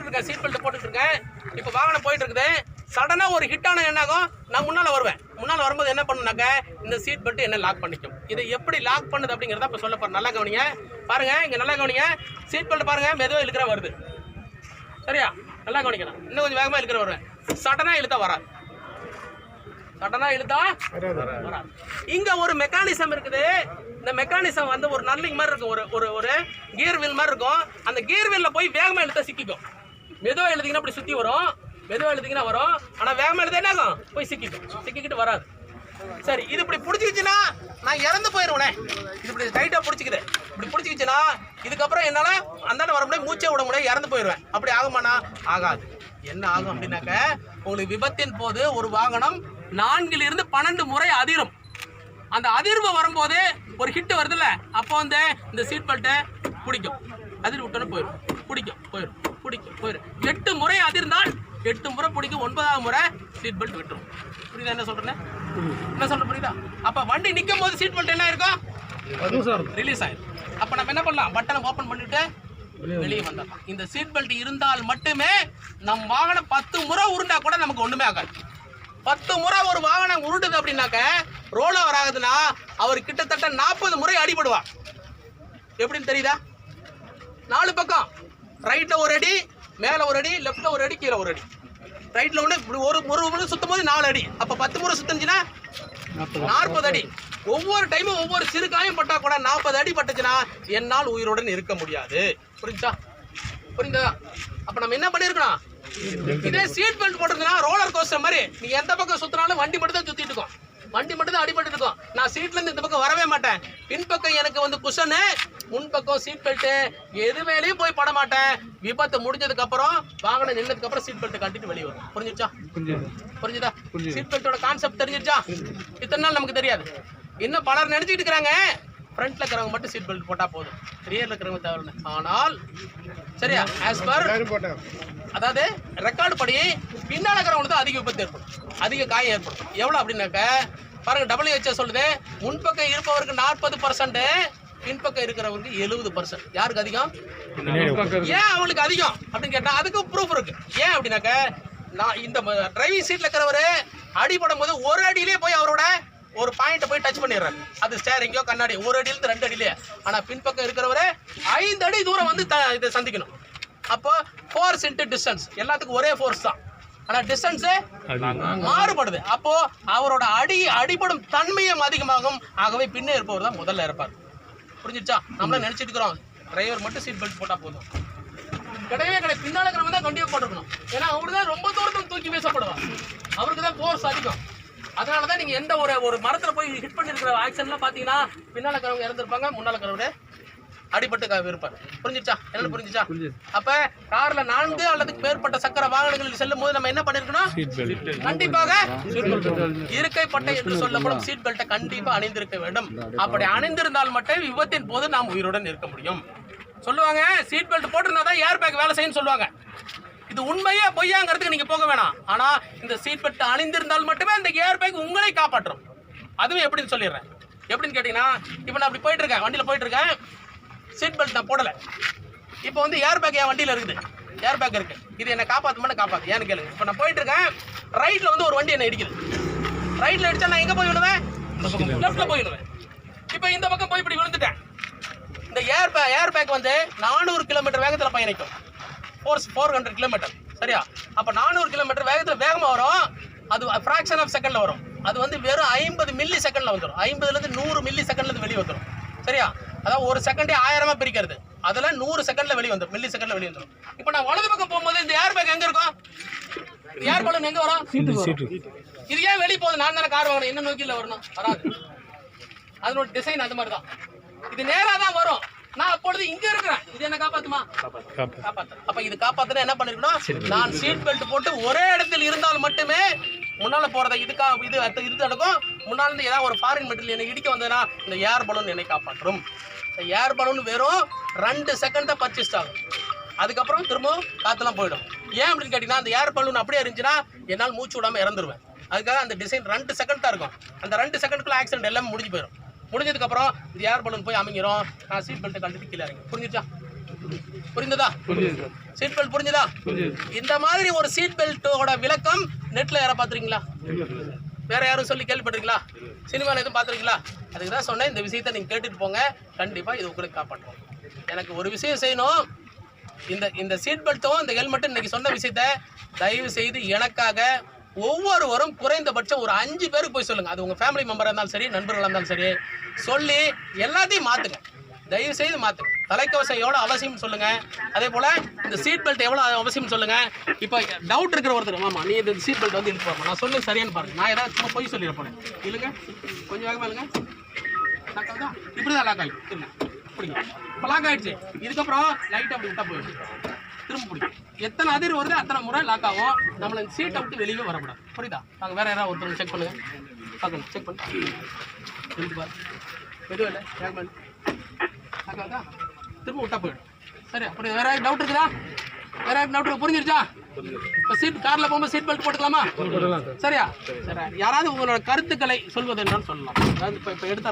போட்டுருக்கேன், seat belt போட்டுருக்கேன். இப்போ வாகனம் போயிட்டு இருக்குது. சடனாக ஒரு ஹிட் ஆன என்ன ஆகும், நான் முன்னால் வருவேன். முன்னால் வரும்போது என்ன பண்ணுனாக்க இந்த சீட் பெல்ட் என்ன லாக் பண்ணிக்கும். இதை எப்படி லாக் பண்ணுது அப்படிங்கிறத இப்போ சொல்ல போகிறேன். நல்லா கவனிங்க, பாருங்க, இங்கே நல்லா கவனிங்க. சீட் பெல்ட் பாருங்க, மெதுவாக இழுக்கிற வருது. சரியா, நல்லா கவனிக்கலாம். இன்னும் கொஞ்சம் வேகமாக இழுக்கிற வருவேன். சடனாக இழுத்தா வராது. சடனாக இழுத்தா வராது. இங்கே ஒரு மெக்கானிசம் இருக்குது. இந்த மெக்கானிசம் வந்து ஒரு நர்லிங் மாதிரி இருக்கும், ஒரு ஒரு கியர் வீல் மாதிரி இருக்கும். அந்த கியர் வீலில் போய் வேகமாக இழுத்தா சிக்கிக்கும். மெதுவாக எழுதிங்கன்னா அப்படி சுற்றி வரும், மெதுவாக எழுதிங்கன்னா வரும். ஆனால் வேகமாக எழுத என்ன ஆகும், போய் சிக்கிக்கிட்டு வராது. சரி, இது இப்படி பிடிச்சிக்கிச்சுன்னா நான் இறந்து போயிடுவேனே. இது இப்படி டைட்டாக பிடிச்சிக்குது. இப்படி பிடிச்சிக்கிச்சுன்னா இதுக்கப்புறம் என்னால் அந்தாண்ட வர முடியாது, மூச்சை விட முடியாது, இறந்து போயிடுவேன். அப்படி ஆகுமாண்ணா? ஆகாது. என்ன ஆகும் அப்படின்னாக்க, உங்களுக்கு விபத்தின் போது ஒரு வாகனம் 4 இருந்து 12 முறை அதிரும். அந்த அதிர்வு வரும்போது ஒரு ஹிட் வருதுல்ல, அப்போ வந்து இந்த சீட் பெல்ட்டை பிடிக்கும். அதிர்வு விட்டோன்னு போயிடும், பிடிக்கும், போயிடும். 8 முறை அதிர்ந்தால் 8 முறை பிடிக்கும். 9ஆவது முறை சீட் பெல்ட் விட்டுரும். புரியுதா என்ன சொல்றேன்? என்ன சொல்ற புரியுதா? அப்ப வண்டி நிற்கும் போது சீட் பெல்ட் என்ன இருக்கும், ரிலீஸ் ஆயிடும். அப்ப நம்ம என்ன பண்ணலாம், பட்டனை ஓபன் பண்ணிட்டு வெளியே வந்துடலாம். இந்த சீட் பெல்ட் இருந்தால் மட்டுமே நம் வாகனம் 10 முறை உருண்டா கூட நமக்கு ஒண்ணுமே ஆகாது. 10 முறை ஒரு வாகனம் உருண்டுது அப்படின்னாக்க, ரோல் ஓவர் ஆகுதுன்னா அவர் கிட்டத்தட்ட 40 முறை அடிபடுவார். எப்படின்னு தெரியுதா? 4 பக்கம், ரைட்ல ஒரு அடி, மேல ஒரு அடி, லெஃப்ட்ல ஒரு அடி, கீழே ஒரு அடி. ரைட்ல ஒன்று ஒரு முறை சுத்தும் போது 4 அடி. அப்ப 10 முறை சுத்துச்சுன்னா 40 அடி. ஒவ்வொரு டைமும் ஒவ்வொரு சிறு காயம் பட்டா கூட 40 அடி பட்டுச்சுன்னா என்னால் உயிருடன் இருக்க முடியாது. புரிஞ்சா? புரிந்ததா? அப்ப நம்ம என்ன பண்ணிருக்கணும், இதே சீட் பெல்ட் போட்டிருந்தா ரோலர் கோஸ்டர் மாதிரி நீ எந்த பக்கம் சுத்தினாலும் வண்டி மட்டும் தான் சுத்திட்டு இருக்கும், வண்டி மட்டும் தான் அடிபட்டு இருக்கும். நான் சீட்ல இருந்து இந்த பக்கம் வரவே மாட்டேன். பின்பக்கம் எனக்கு வந்து குஷனு, முன்பக்கம் சீட் பெல்ட், எது மேலேயும் போய் பட மாட்டேன். விபத்து முடிஞ்சதுக்கு அப்புறம் வாகனம் நின்னதுக்கு அப்புறம் சீட் பெல்ட் கட்டிட்டு வெளியே வரும். புரிஞ்சிச்சா? புரிஞ்சுதா? சீட் பெல்ட்டோட கான்செப்ட் தெரிஞ்சிருச்சா? இத்தனை நாள் நமக்கு தெரியாது. இன்னும் பலர் நினைச்சிட்டு இருக்கிறாங்க ஃப்ரண்ட்ல இருக்கிறவங்க மட்டும் சீட் பெல்ட் போட்டா போதும், ரியர்ல இருக்கிறவங்க தேவை. ஆனால் சரியா, ஆஸ் பர் அதாவது ரெக்கார்டு படி பின்னால் இருக்கிறவங்களுக்கு அதிக விபத்து ஏற்படும், அதிக காயம் ஏற்படும். எவ்வளோ அப்படின்னாக்க பாருங்க, WHO சொல்லுது முன்பக்கம் இருப்பவருக்கு 40%, பின்பக்கம் இருக்கிறவருக்கு 70%. யாருக்கு அதிகம்? ஏன் அவங்களுக்கு அதிகம் அப்படின்னு கேட்டா அதுக்கு ப்ரூஃப் இருக்கு. ஏன் அப்படின்னாக்க, நான் இந்த டிரைவிங் சீட்ல இருக்கிறவரு அடிபடும் போது ஒரு அடியிலே போய் அவரோட ஒரு பாயிண்ட் போய் டச் பண்ணிடுறாரு. அது ஸ்டேரிங்கோ கண்ணாடி, ஒரு அடியிலிருந்து 2 அடியிலே. ஆனா பின்பக்கம் இருக்கிறவரு 5 அடி தூரம் வந்து இதை சந்திக்கணும். அப்போ ஃபோர்ஸ் இன்டு டிஸ்டன்ஸ், எல்லாத்துக்கும் ஒரே ஃபோர்ஸ் தான், ஆனா டிஸ்டன்ஸ் மாறுபடுது. அப்போ அவரோட அடிபடும் தன்மையும் அதிகமாகும். ஆகவே பின்னே இருப்பவர் தான் முதல்ல இருப்பார். புரிஞ்சிச்சா? நம்மள நினைச்சிட்டு இருக்கிறோம் டிரைவர் மட்டும் சீட் பெல்ட் போட்டா போதும். கிடையவே கிடையாது. பின்னால இருக்கிறவங்க தான் கண்டிப்பா போட்டுக்கணும். ஏன்னா அவரு தான் ரொம்ப தூரத்துக்கு தூக்கி வீசப்படுவார், அவருக்கு தான் ஃபோர்ஸ் அதிகம். அதனாலதான் நீங்க எந்த ஒரு மரத்துல போய் ஹிட் பண்ணிருக்கிற ஆக்சிடென்ட்லாம் பாத்தீங்கன்னா பின்னால இருக்கிறவங்க இறந்துருப்பாங்க, முன்னால இருக்கிறவங்க அடிபட்டு இருப்பார். புரிஞ்சிச்சா? என்ன புரிஞ்சிச்சா? அப்ப கார்ல 4 அல்லது மேற்பட்ட சக்கர வாகனங்களில் செல்லும் போது நம்ம என்ன பண்ணிருக்கணும், கண்டிப்பாக இருக்கை பட்டை என்று சொல்லப்படும் சீட் பெல்ட்டை கண்டிப்பா அணிந்திருக்க வேண்டும். அப்படி அணிந்திருந்தால் மட்டும் விபத்தின் போது நாம் உயிருடன் இருக்க முடியும். சொல்லுவாங்க சீட் பெல்ட் போட்டிருந்தாதான் ஏர் பேக் வேலை செய்யும் சொல்லுவாங்க. இது உண்மையா பொய்யாங்கிறதுக்கு நீங்க போக வேணாம். ஆனா இந்த சீட் பெல்ட் அணிந்திருந்தால் மட்டுமே இந்த ஏர் பேக் உங்களை காப்பாற்றும். அதுவும் எப்படின்னு சொல்லிடுறேன். எப்படின்னு கேட்டீங்கன்னா, இப்போ நான் அப்படி போயிட்டு இருக்கேன், வண்டியில போயிட்டு இருக்கேன், சீட் பெல்ட் நான் போடலை. இப்போ வந்து ஏர் பேக் என் வண்டியில் இருக்குது, ஏர் பேக் இருக்கு, இது என்னை காப்பாற்றுமான்னு காப்பாற்று. ஏன்னு கேளுங்க. இப்போ நான் போயிட்டு இருக்கேன், ரைட்ல வந்து ஒரு வண்டி என்னை இடிக்குது. ரைட்ல அடிச்சா நான் எங்கே போய் விழுவேன், லெஃப்ட்ல போய் விழுவேன். இப்போ இந்த பக்கம் போய் இப்படி விழுந்துட்டேன். இந்த ஏர் பேக் வந்து 400 கிலோமீட்டர் வேகத்தில் பயணிக்கும், 400 கிலோமீட்டர். சரியா? அப்போ 400 கிலோமீட்டர் வேகத்தில் வேகமாக வரும். அது ஃப்ராக்ஷன் ஆஃப் செகண்ட்ல வரும். அது வந்து வெறும் 50 மில்லி செகண்ட்ல வந்துடும். 50லேருந்து 100 மில்லி செகண்ட்ல வெளியே வந்துடும். சரியா? அதாவது ஒரு செகண்டே 1000 பிரிக்கிறது, அதெல்லாம் 100 செகண்ட்ல வெளியே வந்துடும், மில்லி செகண்ட்ல வெளியே வந்துடும். இப்போ நான் வலது பக்கம் போகும்போது இந்த ஏர் பேக் எங்க இருக்கும், ஏர் பலூன் எங்க வரும், இது ஏன் வெளியே போகுது? நான் தானே கார் வாங்கணும், என்ன நோக்கில வரணும், வராது. அதனோட டிசைன் அது மாதிரி தான். இது நேரா தான் வரும். நான் அப்பொழுது இங்க இருக்கிறேன், இது என்ன காப்பாத்துமா? காப்பாத்து. அப்ப இது காப்பாத்துனா என்ன பண்ணிருக்கணும், நான் சீட் பெல்ட் போட்டு ஒரே இடத்தில் இருந்தால் மட்டுமே முன்னால போறதை இது நடக்கும். முன்னால இருந்து ஏதாவது ஒரு ஃபாரின் மெட்டீரியல் என்னை இடிக்க வந்ததுன்னா இந்த ஏர் பலூன் என்னை காப்பாற்றும். ஏர் பலூன் வெறும் 2 செகண்ட் தான் பர்ச்சேஸ் ஆகும், அதுக்கப்புறம் திரும்பவும் காத்துலாம் போயிடும். ஏன் அப்படின்னு கேட்டீங்கன்னா, அந்த ஏர் பலூன் அப்படியே இருந்துச்சுன்னா என்னால் மூச்சு விடாம இறந்துருவேன். அதுக்காக அந்த டிசைன் 2 செகண்ட் தான் இருக்கும். அந்த 2 செகண்ட்குள்ள ஆக்சிடென்ட் எல்லாமே முடிஞ்சு போயிடும். முடிஞ்சதுக்கு அப்புறம் இந்த ஏர் பலூன் போய் அமைங்கிரும். நான் சீட் பெல்ட்டை கழட்டிட்டு கீழே இறங்கி. புரிஞ்சிச்சா? புரிந்ததா? சீட் பெல்ட் புரிஞ்சுதா? இந்த மாதிரி ஒரு சீட் பெல்ட்டோட விளக்கம் நெட்ல யாரை பார்த்துருக்கீங்களா? வேற யாரும் சொல்லி கேள்விப்பட்டிருக்கீங்களா? சினிமாவில் எதுவும் பார்த்துருக்கீங்களா? அதுக்கு தான் சொன்னேன், இந்த விஷயத்தை நீங்கள் கேட்டுட்டு போங்க, கண்டிப்பாக இது உங்களுக்கு காப்பாற்றும். எனக்கு ஒரு விஷயம் செய்யணும், இந்த சீட் பெல்ட்டும் இந்த ஹெல்மெட்டும் இன்னைக்கு சொன்ன விஷயத்த தயவு செய்து எனக்காக ஒவ்வொருவரும் குறைந்தபட்சம் ஒரு 5 பேருக்கு போய் சொல்லுங்கள். அது உங்கள் ஃபேமிலி மெம்பராக இருந்தாலும் சரி, நண்பர்களாக இருந்தாலும் சரி, சொல்லி எல்லாத்தையும் மாற்றுங்க. தயவு செய்து மாற்றுங்க. தலைக்கவசம் எவ்வளோ அவசியம் சொல்லுங்கள். அதே போல் இந்த சீட் பெல்ட் எவ்வளோ அவசியம் சொல்லுங்கள். இப்போ டவுட் இருக்கிற ஒருத்தர், ஆமாம் நீ இந்த சீட் பெல்ட் வந்து இழுத்து போகிறோம், நான் சொன்னது சரியானு பாருங்கள். நான் ஏதாவது சும்மா போய் சொல்லிட போனேன். இல்லைங்க, கொஞ்சம் வேகமாக இல்லைங்க. லாக் ஆகுதா? இப்படி தான் லாக் ஆகிடும். இல்லை பிடிங்க. இப்போ லாக் ஆகிடுச்சு. இதுக்கப்புறம் லைட்டாக அப்படி விட்டால் போயிடும். திரும்ப பிடிக்கும். எத்தனை அதிர் வருது அத்தனை முறை லாக் ஆகும். நம்மளை சீட்டை விட்டு வெளியே வரக்கூடாது. புரியுதா? நாங்கள் வேறு யாராவது ஒருத்தர் செக் பண்ணுங்கள். பார்க்கணும், செக் பண்ணு. இழுத்து பாரு. எதுவும் இல்லை, வேகமாக லாக் ஆகுதா? திரும்ப விட்டா போயிடும். சரி, அப்படி வேற டவுட் இருக்குதா? வேற டவுட் புரிஞ்சிருச்சா? இப்போ சீட் காரில் போகும்போது சீட் பெல்ட் போட்டுக்கலாமா? சரியா? சரி, யாராவது உங்களோட கருத்துக்களை சொல்வது என்னன்னு சொல்லலாம். அதாவது இப்போ எடுத்த